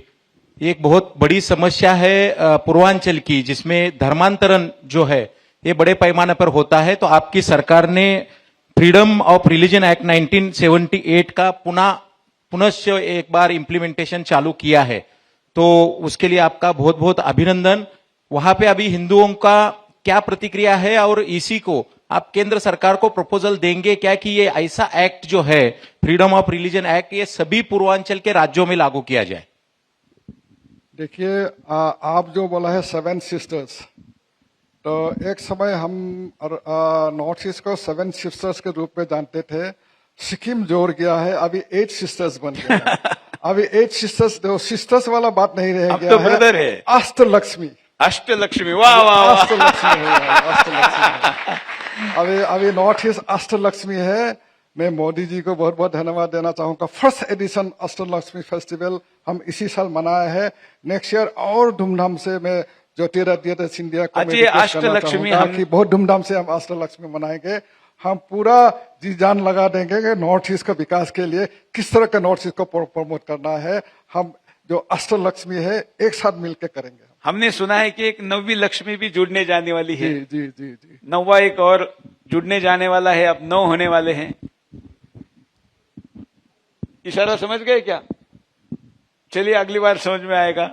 ये एक बहुत बड़ी समस्या है पूर्वांचल की, जिसमें धर्मांतरण जो है ये बड़े पैमाने पर होता है। तो आपकी सरकार ने फ्रीडम ऑफ रिलीजन एक्ट 1978 का पुनश्च एक बार इम्प्लीमेंटेशन चालू किया है, तो उसके लिए आपका बहुत बहुत अभिनंदन। वहां पे अभी हिंदुओं का क्या प्रतिक्रिया है, और इसी को आप केंद्र सरकार को प्रपोजल देंगे क्या कि ये ऐसा एक्ट जो है फ्रीडम ऑफ रिलीजन एक्ट, ये सभी पूर्वांचल के राज्यों में लागू किया जाए? देखिए, आप जो बोला है 7 सिस्टर्स, तो एक समय हम नॉर्थ ईस्ट को 7 सिस्टर्स के रूप में जानते थे। सिक्किम जोड़ गया है, अभी 8 सिस्टर्स बन गया है। अभी 8 सिस्टर्स, सिस्टर्स वाला बात नहीं रह अब गया तो ब्रदर है। अष्टलक्ष्मी, अष्टलक्ष्मी, वाह वाह वाह। अष्टलक्ष्मी है, अष्टलक्ष्मी। अभी नॉर्थ ईस्ट अष्टलक्ष्मी है। मैं मोदी जी को बहुत बहुत धन्यवाद देना चाहूंगा। फर्स्ट एडिशन अष्टलक्ष्मी फेस्टिवल हम इसी साल मनाया है। नेक्स्ट ईयर और धूमधाम से मैं ज्योतिरादित्य सिंधिया को अच्छा, ये अष्टलक्ष्मी हम बहुत धूमधाम से हम अष्टलक्ष्मी मनाएंगे। हम पूरा जी जान लगा देंगे कि नॉर्थ ईस्ट का विकास के लिए किस तरह का नॉर्थ ईस्ट को प्रमोट करना है। हम जो अष्टलक्ष्मी है एक साथ मिलकर करेंगे। हमने सुना है कि एक 9वीं लक्ष्मी भी जुड़ने जाने वाली है। जी जी जी जी। 9वां एक और जुड़ने जाने वाला है, अब 9 होने वाले हैं। इशारा समझ गए क्या? चलिए अगली बार समझ में आएगा।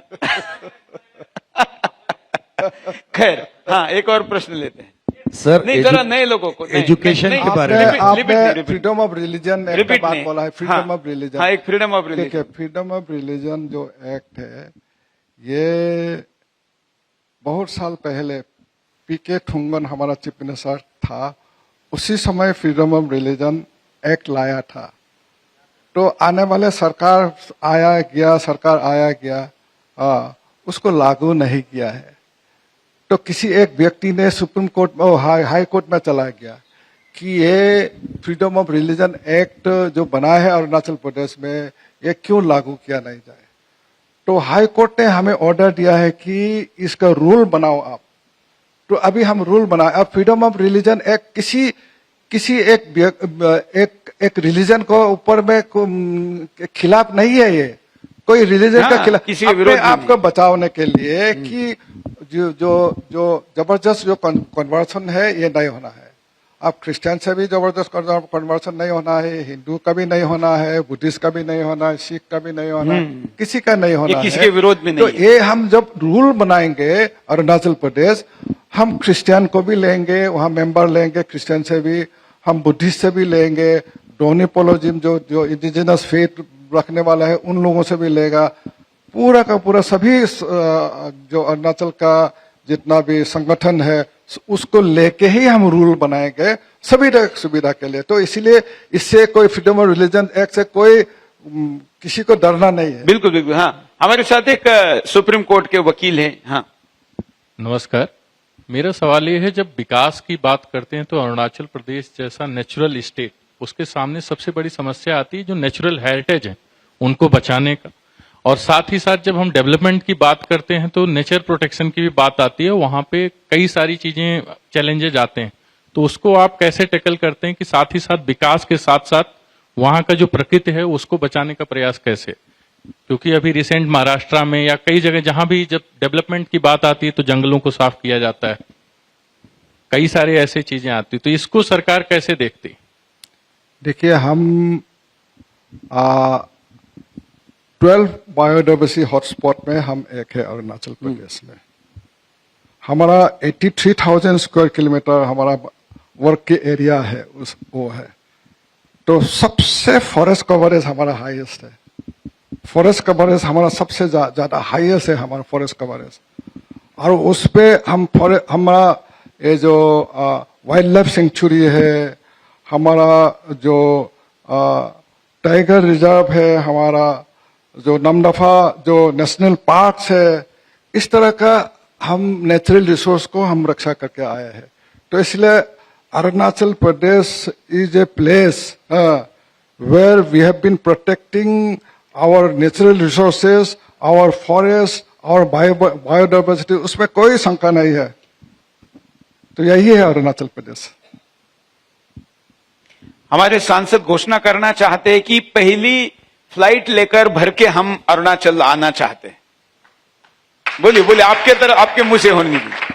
खैर, हाँ, एक और प्रश्न लेते हैं सर। नहीं, जरा नए लोगों को एजुकेशन के बारे में आपने फ्रीडम ऑफ रिलीजन एक्ट का बात बोला है। फ्रीडम ऑफ रिलीजन, हाँ, एक फ्रीडम ऑफ रिलीजन। ठीक है, फ्रीडम ऑफ रिलीजन जो एक्ट है, ये बहुत साल पहले पीके ठुंगन हमारा चीफ मिनिस्टर था, उसी समय फ्रीडम ऑफ रिलीजन एक्ट लाया था। तो आने वाले सरकार आया गया, उसको लागू नहीं किया है। तो किसी एक व्यक्ति ने सुप्रीम कोर्ट में, हाई कोर्ट में चला गया कि ये फ्रीडम ऑफ रिलीजन एक्ट जो बना है अरुणाचल प्रदेश में, ये क्यों लागू किया नहीं जाए। तो हाई कोर्ट ने हमें ऑर्डर दिया है कि इसका रूल बनाओ आप। तो अभी हम रूल बनाए। अब फ्रीडम ऑफ रिलीजन एक्ट किसी एक रिलीजन को ऊपर में खिलाफ नहीं है। ये कोई रिलीजन का खिलाफ, किसी के विरोध अपने आप को बचाने के लिए कि जो जबरदस्त जो कन्वर्सन है ये नहीं होना है। अब क्रिश्चियन से भी जबरदस्त कन्वर्सन नहीं होना है, हिंदू का भी नहीं होना है, बुद्धिस्ट का भी नहीं होना है, सिख का भी नहीं होना है, किसी का नहीं होना है। किसी के विरोध में नहीं तो ये हम जब रूल बनाएंगे अरुणाचल प्रदेश, हम क्रिश्चियन को भी लेंगे, वहां मेंबर लेंगे क्रिश्चियन से भी, हम बुद्धिस्ट से भी लेंगे, डोनिपोलोजिम जो इंडिजिनस फेथ रखने वाला है उन लोगों से भी लेगा। पूरा का पूरा सभी जो अरुणाचल का जितना भी संगठन है उसको लेके ही हम रूल बनाएंगे सभी सुविधा के लिए। तो इसीलिए इससे कोई फ्रीडम ऑफ रिलीजन एक्ट से कोई किसी को डरना नहीं है। बिल्कुल बिल्कुल। हाँ, हमारे साथ एक सुप्रीम कोर्ट के वकील हैं। हाँ, नमस्कार। मेरा सवाल ये है, जब विकास की बात करते हैं तो अरुणाचल प्रदेश जैसा नेचुरल स्टेट, उसके सामने सबसे बड़ी समस्या आती है जो नेचुरल हेरिटेज है उनको बचाने का, और साथ ही साथ जब हम डेवलपमेंट की बात करते हैं तो नेचर प्रोटेक्शन की भी बात आती है। वहां पे कई सारी चीजें, चैलेंजेज आते हैं। तो उसको आप कैसे टैकल करते हैं कि साथ ही साथ विकास के साथ साथ वहां का जो प्रकृति है उसको बचाने का प्रयास कैसे? क्योंकि अभी रिसेंट महाराष्ट्र में या कई जगह जहां भी जब डेवलपमेंट की बात आती है तो जंगलों को साफ किया जाता है, कई सारे ऐसे चीजें आती, तो इसको सरकार कैसे देखती? देखिए, हम 12 बायोडाइवर्सिटी हॉटस्पॉट में हम एक है अरुणाचल प्रदेश में। हमारा 83,000 स्क्वायर किलोमीटर हमारा वर्क के एरिया है, वो है। तो सबसे फॉरेस्ट कवरेज हमारा हाईएस्ट है। फॉरेस्ट कवरेज हमारा सबसे ज्यादा हाईएस्ट है, हमारा फॉरेस्ट कवरेज। और उस पे हमारा ये जो वाइल्ड लाइफ सेंचुरी है, हमारा जो टाइगर रिजर्व है, हमारा जो नमदफा जो नेशनल पार्क्स है, इस तरह का हम नेचुरल रिसोर्स को हम रक्षा करके आए हैं। तो इसलिए Arunachal Pradesh is a place where we have been protecting our natural resources, our forest, our biodiversity, उसमें कोई शंका नहीं है। तो यही है अरुणाचल प्रदेश। हमारे सांसद घोषणा करना चाहते हैं कि पहली फ्लाइट लेकर भर के हम अरुणाचल आना चाहते हैं। बोलिए बोलिए, आपके तरफ, आपके मुंह से होने दीजिए।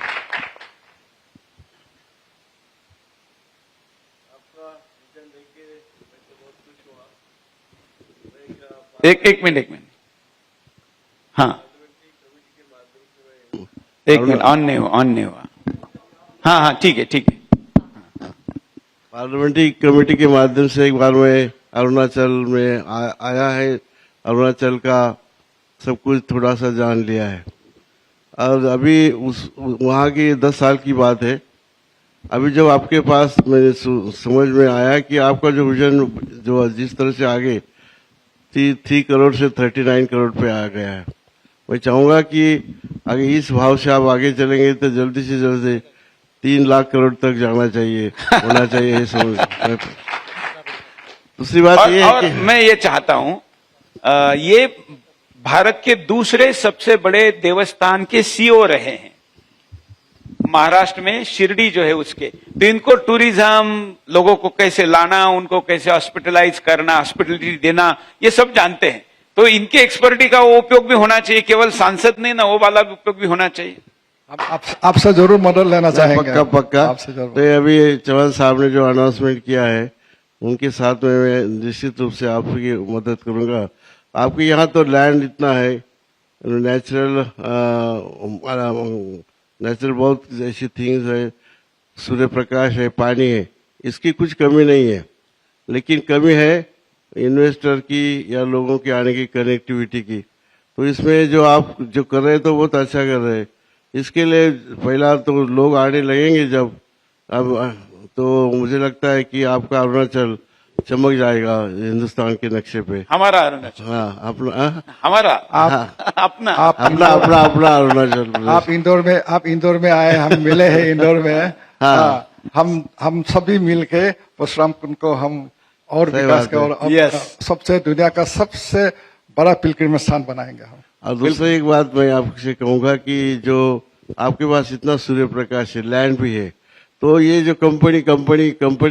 एक मिनट हाँ, एक मिनट, ऑन नहीं हुआ। हाँ, ठीक है। पार्लियामेंट्री कमेटी के माध्यम से एक बार मैं अरुणाचल में आया है, अरुणाचल का सब कुछ थोड़ा सा जान लिया है। और अभी वहाँ की 10 साल की बात है। अभी जब आपके पास मेरे समझ में आया कि आपका जो विजन जो जिस तरह से आगे 3 करोड़ से 39 करोड़ पे आ गया है, मैं चाहूंगा कि अगर इस भाव से आप आगे चलेंगे तो जल्दी से जल्दी 3 लाख करोड़ तक जाना चाहिए, होना चाहिए ये समझ। दूसरी बात ये है कि मैं ये चाहता हूं, ये भारत के दूसरे सबसे बड़े देवस्थान के सीईओ रहे हैं महाराष्ट्र में, शिरडी जो है उसके। तो इनको टूरिज्म, लोगों को कैसे लाना, उनको कैसे हॉस्पिटलाइज करना, हॉस्पिटलिटी देना, ये सब जानते हैं। तो इनके एक्सपर्टी का वो उपयोग भी होना चाहिए, केवल सांसद नहीं ना, वो वाला भी उपयोग भी होना चाहिए। आपसे जरूर मदद लेना चाहेंगे। पक्का। आपसे जरूर। तो अभी चौहान साहब ने जो अनाउंसमेंट किया है, उनके साथ में मैं निश्चित रूप से आपकी मदद करूंगा। आपके यहाँ तो लैंड इतना है, नेचुरल बहुत ऐसी थिंग्स है, सूर्य प्रकाश है, पानी है, इसकी कुछ कमी नहीं है। लेकिन कमी है इन्वेस्टर की या लोगों के आने की कनेक्टिविटी की। तो इसमें जो आप जो कर रहे हैं तो बहुत अच्छा कर रहे हैं। इसके लिए पहला तो लोग आने लगेंगे जब, अब तो मुझे लगता है कि आपका अरुणाचल चमक जाएगा हिंदुस्तान के नक्शे पे। हमारा अरुणाचल, हाँ, अपना हमारा अपना अरुणाचल। आप इंदौर में आए, हम मिले हैं इंदौर में। हाँ। हम सभी मिलके परशुराम कुंड को हम और सही विकास बात का है। और Yes. सबसे दुनिया का सबसे बड़ा पिलग्रिमेज स्थान बनाएंगे हम। और दूसरी एक बात मैं आपसे कहूंगा कि जो आपके पास इतना सूर्य प्रकाश है, लैंड भी है, तो ये जो कंपनी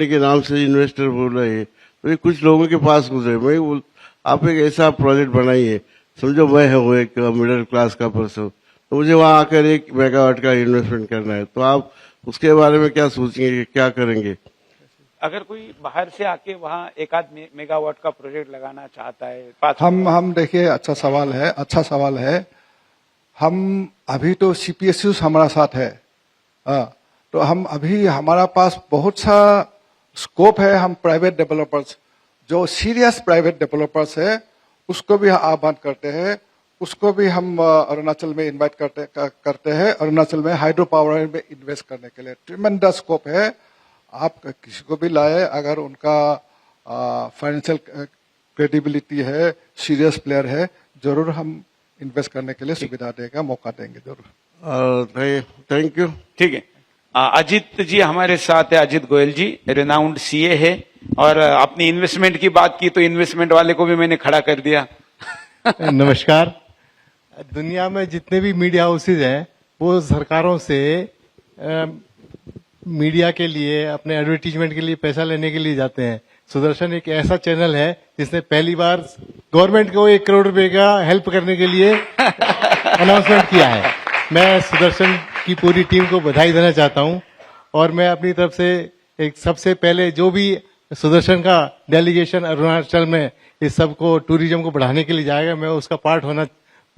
के नाम से इन्वेस्टर बोल रहे हैं, तो ये कुछ लोगों के पास गुजरे। आप एक ऐसा प्रोजेक्ट बनाइए, समझो मैं हूँ एक मिडिल क्लास का पर्सन, तो मुझे वहां आकर 1 मेगावाट का इन्वेस्टमेंट करना है, तो आप उसके बारे में क्या सोचेंगे, क्या करेंगे? अगर कोई बाहर से आके वहाँ 1 मेगावाट का प्रोजेक्ट लगाना चाहता है, 5 हम देखिए, अच्छा सवाल है। हम अभी तो CPSUs हमारा साथ है, तो हम अभी हमारा पास बहुत सा स्कोप है। हम प्राइवेट डेवलपर्स, जो सीरियस प्राइवेट डेवलपर्स है, उसको भी आह्वान करते हैं, उसको भी हम अरुणाचल में इनवाइट करते हैं। अरुणाचल में हाइड्रो पावर में इन्वेस्ट करने के लिए ट्रिमेंडस स्कोप है। आप किसी को भी लाए, अगर उनका फाइनेंशियल क्रेडिबिलिटी है, सीरियस प्लेयर है, जरूर हम इन्वेस्ट करने के लिए सुविधा देगा, मौका देंगे जरूर। Thank you. ठीक है। अजित जी हमारे साथ है, अजित गोयल जी, रिनाउंड सीए है, और अपनी इन्वेस्टमेंट की बात की तो इन्वेस्टमेंट वाले को भी मैंने खड़ा कर दिया। नमस्कार। दुनिया में जितने भी मीडिया हाउसेज हैं वो सरकारों से मीडिया के लिए, अपने एडवर्टीजमेंट के लिए पैसा लेने के लिए जाते हैं। सुदर्शन एक ऐसा चैनल है जिसने पहली बार गवर्नमेंट को 1 करोड़ रुपए का हेल्प करने के लिए अनाउंसमेंट किया है। मैं सुदर्शन की पूरी टीम को बधाई देना चाहता हूं और मैं अपनी तरफ से एक सबसे पहले जो भी सुदर्शन का डेलीगेशन अरुणाचल में इस सबको टूरिज्म को बढ़ाने के लिए जाएगा, मैं उसका पार्ट होना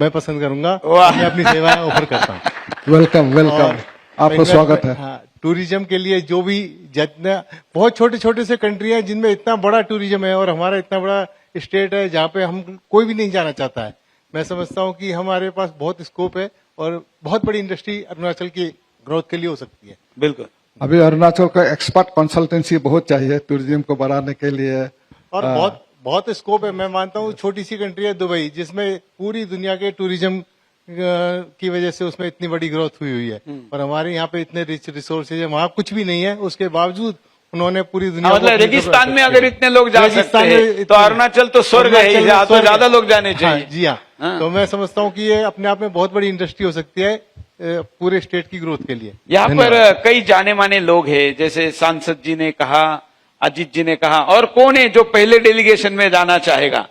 मैं पसंद करूंगा। मैं अपनी सेवाएं ऑफर करता हूँ। वेलकम वेलकम, आपका स्वागत है। हाँ, टूरिज्म के लिए जो भी जितना बहुत छोटे छोटे से कंट्री हैं जिनमें इतना बड़ा टूरिज्म है और हमारा इतना बड़ा स्टेट है जहाँ पे हम कोई भी नहीं जाना चाहता है। मैं समझता हूँ कि हमारे पास बहुत स्कोप है और बहुत बड़ी इंडस्ट्री अरुणाचल की ग्रोथ के लिए हो सकती है। बिल्कुल। अभी अरुणाचल का एक्सपर्ट कंसल्टेंसी बहुत चाहिए टूरिज्म को बढ़ाने के लिए, और बहुत बहुत स्कोप है। मैं मानता हूँ छोटी सी कंट्री है दुबई, जिसमें पूरी दुनिया के टूरिज्म की वजह से उसमें इतनी बड़ी ग्रोथ हुई है और हमारे यहाँ पे इतने रिच रिसोर्सेज है, वहाँ कुछ भी नहीं है, उसके बावजूद उन्होंने पूरी दुनिया मतलब रेगिस्तान में अगर इतने लोग जा सकते हैं तो अरुणाचल तो स्वर्ग है, तो ज्यादा लोग जाने चाहिए। जी हाँ, तो मैं समझता हूँ कि ये अपने आप में बहुत बड़ी इंडस्ट्री हो सकती है पूरे स्टेट की ग्रोथ के लिए। यहाँ पर कई जाने माने लोग हैं, जैसे सांसद जी ने कहा, अजीत जी ने कहा, और कौन है जो पहले डेलीगेशन में जाना चाहेगा?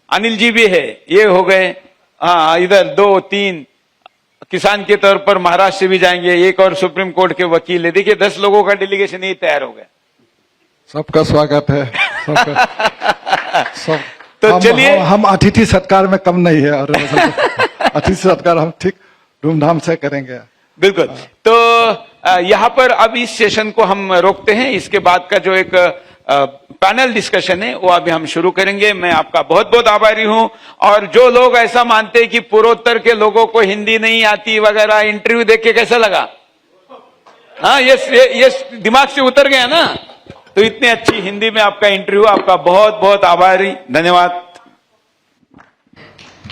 अनिल जी भी है, ये हो गए। हाँ, इधर 2-3 किसान के तौर पर महाराष्ट्र से भी जाएंगे, एक और सुप्रीम कोर्ट के वकील है। देखिए 10 लोगों का डेलीगेशन ही तैयार हो गया। सबका स्वागत है, सबका सब। तो चलिए, हम अतिथि सत्कार में कम नहीं है और अतिथि सत्कार हम ठीक धूमधाम से करेंगे। बिल्कुल। तो यहाँ पर अब इस सेशन को हम रोकते हैं। इसके बाद का जो एक पैनल डिस्कशन है वो अभी हम शुरू करेंगे। मैं आपका बहुत बहुत आभारी हूं। और जो लोग ऐसा मानते हैं कि पूर्वोत्तर के लोगों को हिंदी नहीं आती वगैरह, इंटरव्यू देख के कैसा लगा? हाँ, ये दिमाग से उतर गया ना। तो इतनी अच्छी हिंदी में आपका इंटरव्यू, आपका बहुत बहुत आभारी, धन्यवाद।